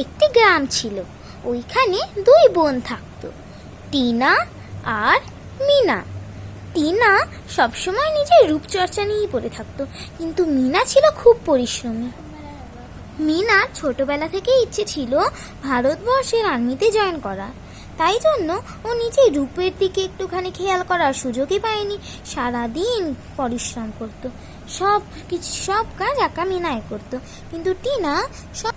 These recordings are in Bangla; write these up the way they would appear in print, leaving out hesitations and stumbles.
একটি গ্রাম ছিল। ওইখানে দুই বোন থাকতো, টিনা আর মিনা। টিনা সবসময় নিজের রূপচর্চা নিয়েই পড়ে থাকতো, কিন্তু মিনা ছিল খুব পরিশ্রমী। মিনার ছোটবেলা থেকেই ইচ্ছে ছিল ভারতবর্ষের আর্মিতে জয়েন করা, তাই জন্য ও নিজের রূপের দিকে একটুখানি খেয়াল করার সুযোগই পায়নি। সারাদিন পরিশ্রম করত, সব কাজ একা মিনাই করত, কিন্তু টিনা সব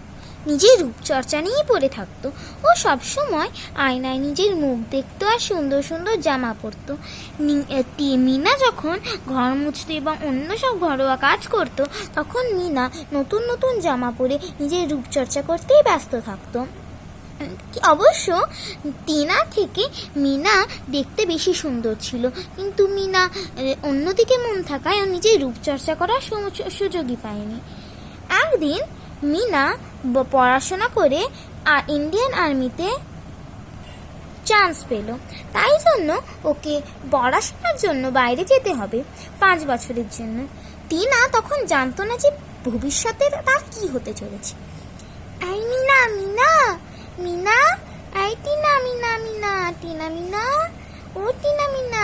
নিজের রূপচর্চা নিয়েই পড়ে থাকতো। ও সবসময় আয়নায় নিজের মুখ দেখতো আর সুন্দর সুন্দর জামা পরতো। মিনা যখন ঘর মুছতো এবং অন্য সব ঘরোয়া কাজ করতো, তখন মিনা নতুন নতুন জামা পরে নিজের রূপচর্চা করতেই ব্যস্ত থাকতো। অবশ্য টিনা থেকে মিনা দেখতে বেশি সুন্দর ছিল, কিন্তু মিনা অন্যদিকে মন থাকায় ও নিজের রূপচর্চা করার সুযোগই পায়নি। একদিন মিনা পড়াশোনা করে ইন্ডিয়ান আর্মিতে চান্স পেল, তাই জন্য ওকে পড়াশোনার জন্য বাইরে যেতে হবে 5 বছরের জন্য। টিনা তখন জানতো না যে ভবিষ্যতে তার কি হতে চলেছে। আই মিনা, মিনা, মিনা, আই টিনা, মিনা, মিনা, টিনা, মিনা, ও টিনা, মিনা,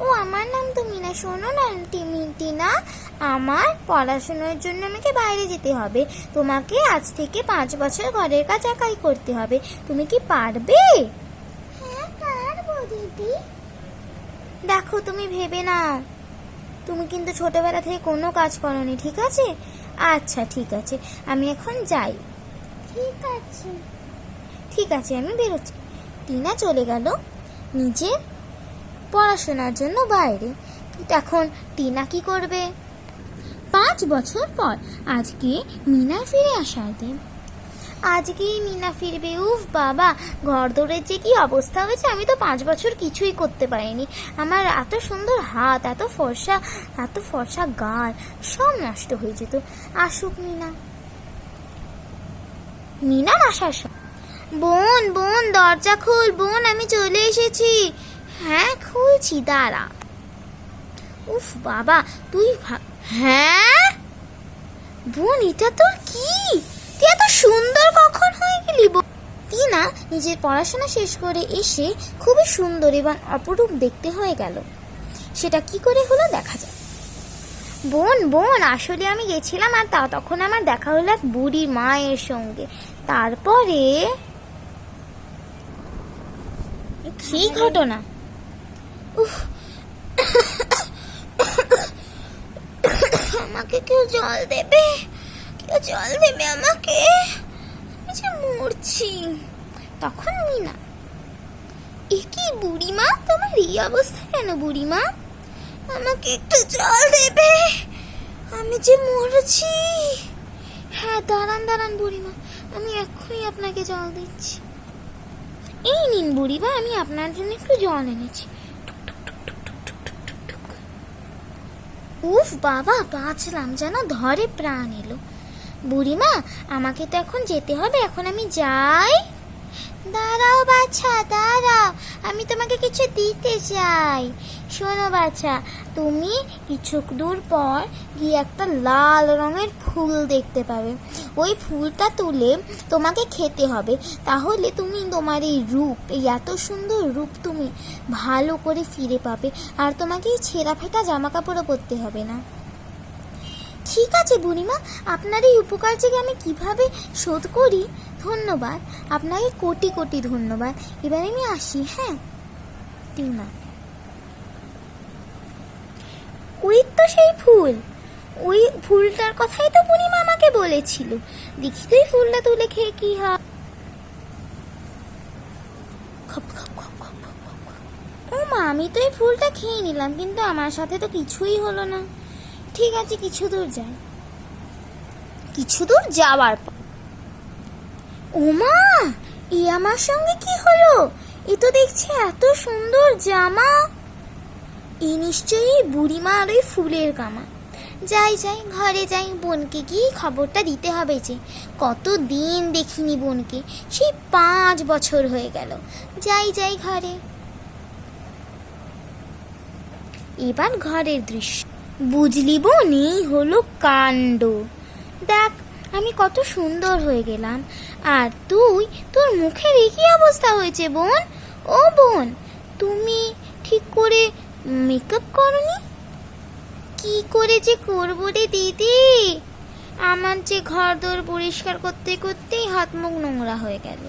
ও আমার নাম তো মিনা, শোনো না টিনা, আমার পড়াশোনার জন্য আমাকে বাইরে যেতে হবে। তোমাকে আজ থেকে 5 বছর ঘরের কাজ একাই করতে হবে। তুমি কি পারবে? হ্যাঁ পারবো দিদি। দেখো, তুমি ভেবে নাও, তুমি কিন্তু ছোটবেলা থেকে কোনো কাজ করোনি, ঠিক আছে? আচ্ছা ঠিক আছে, আমি এখন যাই। ঠিক আছে ঠিক আছে, আমি বেরোচ্ছি। টিনা চলে গেল নিজের পড়াশোনার জন্য বাইরে। এখন টিনা কি করবে? 5 বছর পর আজকে মিনা ফিরে আসার দিন। আজকেই মিনা ফিরবে। উফ বাবা, ঘর দৌড়ের যে কি অবস্থা হয়েছে! আমি তো 5 বছর কিছুই করতে পারিনি। আমার এত সুন্দর হাত, এত ফর্সা গাল, সব নষ্ট হয়ে যেত। আসুক মিনা। মিনার আসার সময়, বোন বোন দরজা খোল, বোন আমি চলে এসেছি। হ্যাঁ খুলছি, দাঁড়া। উফ বাবা, তুই হ্যাঁ বোন, এটা তোর কি? তুই এত সুন্দর কখন হয়ে গেলি? টিনা নিজের পড়াশোনা শেষ করে এসে খুবই সুন্দর এবং অপরূপ দেখতে হয়ে গেল। সেটা কি করে হলো দেখা যায়। বোন, আসলে আমি গেছিলাম আর তখন আমার দেখা হলো এক বুড়ি মায়ের সঙ্গে। তারপরে সেই ঘটনা। আমাকে কেউ জল দেবে? আমাকে, আমি যে মরছি। তখন মিনা, এ কি বুড়িমা, তোমার এই অবস্থা কেন বুড়িমা? আমাকে একটু জল দেবে, আমি যে মরছি। হ্যাঁ দাঁড়ান বুড়িমা, আমি এক্ষুনি আপনাকে জল দিচ্ছি। এই নিন বুড়িমা, আমি আপনার জন্য একটু জল এনেছি। উফ বাবা, বাঁচলাম, যেন ধরে প্রাণ এলো। বুড়িমা, আমাকে তো এখন যেতে হবে, এখন আমি যাই। দাঁড়াও বাচ্চা, দাঁড়াও, আমি তোমাকে কিছু দিতে চাই। শোনো বাচ্চা, তুমি কিছু দূর পর গিয়ে একটা লাল রঙের ফুল দেখতে পাবে। ওই ফুলটা তুলে তোমাকে খেতে হবে, তাহলে তুমি তোমার এই রূপ, এই এত সুন্দর রূপ তুমি ভালো করে ফিরে পাবে, আর তোমাকে এই ছেঁড়া ফেটা জামা কাপড়ও পরতে হবে না। ঠিক আছে বুড়িমা, আপনার এই উপকার থেকে আমি কিভাবে শোধ করি? ধন্যবাদ, আপনাকে কোটি কোটি ধন্যবাদ। এবার আমি আসি। হ্যাঁ টিনা, ওই তো সেই ফুল, ওই ফুলটার কথাই তো বুড়িমা আমাকে বলেছিল। দেখি তো এই ফুলটা তুলে খেয়ে কি হয়। ও মা, আমি তো এই ফুলটা খেয়ে নিলাম, কিন্তু আমার সাথে তো কিছুই হলো না। ঠিক আছে, কিছু দূর যাওয়ার পর, ও মা, এ আমার সঙ্গে কি হলো? এ তো দেখছি এত সুন্দর জামা। এই নিশ্চয়ই বুড়িমার ওই ফুলের কামা। যাই ঘরে যাই, বোনকে গিয়ে খবরটা দিতে হবে যে কতদিন দেখিনি বোনকে, সেই 5 বছর হয়ে গেল। যাই ঘরে। এবার ঘরের দৃশ্য। বুঝলি বোন, এই হলো কাণ্ড। দেখ, আমি কত সুন্দর হয়ে গেলাম। আর তুই, তোর মুখের একই অবস্থা হয়েছে বোন। ও বোন, তুমি ঠিক করে মেকআপ করনি? কি করে যে করবো রে দিদি, আমার যে ঘর দোর পরিষ্কার করতে করতেই হাত মুখ নোংরা হয়ে গেল।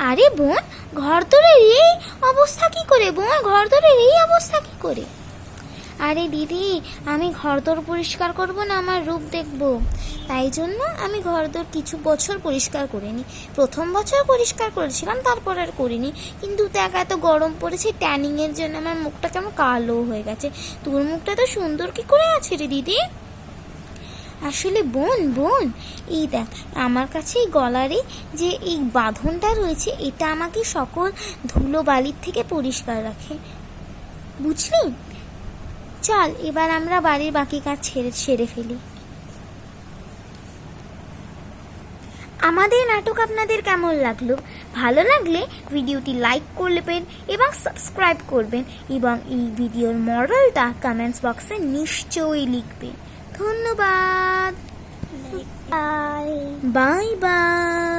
আরে বোন, ঘর দোরের এই অবস্থা কি করে বোন, ঘর দোরের এই অবস্থা কি করে? আরে দিদি, আমি ঘরদোর পরিষ্কার করব না, আমার রূপ দেখব, তাই জন্য আমি ঘরদোর কিছু বছর পরিষ্কার করিনি। প্রথম বছর পরিষ্কার করেছিলাম, তারপর আর করিনি। কিন্তু দেখ, এত গরম পড়েছে, ট্যানিংয়ের জন্য আমার মুখটা কেমন কালো হয়ে গেছে। তোর মুখটা তো সুন্দর কি করে আছে রে দিদি? আসলে বোন, এই দেখ, আমার কাছে এই গলারে যে এই বাঁধনটা রয়েছে, এটা আমাকে সকল ধুলো বালির থেকে পরিষ্কার রাখে, বুঝলি? চল এবার আমরা বাড়ির বাকি কাজ সেরে ফেলি। আমাদের নাটক আপনাদের কেমন লাগলো? ভালো লাগলে ভিডিওটি লাইক করবেন এবং সাবস্ক্রাইব করবেন, এবং এই ভিডিওর মরালটা কমেন্টস বক্সে নিশ্চয়ই লিখবেন। ধন্যবাদ। Bye bye.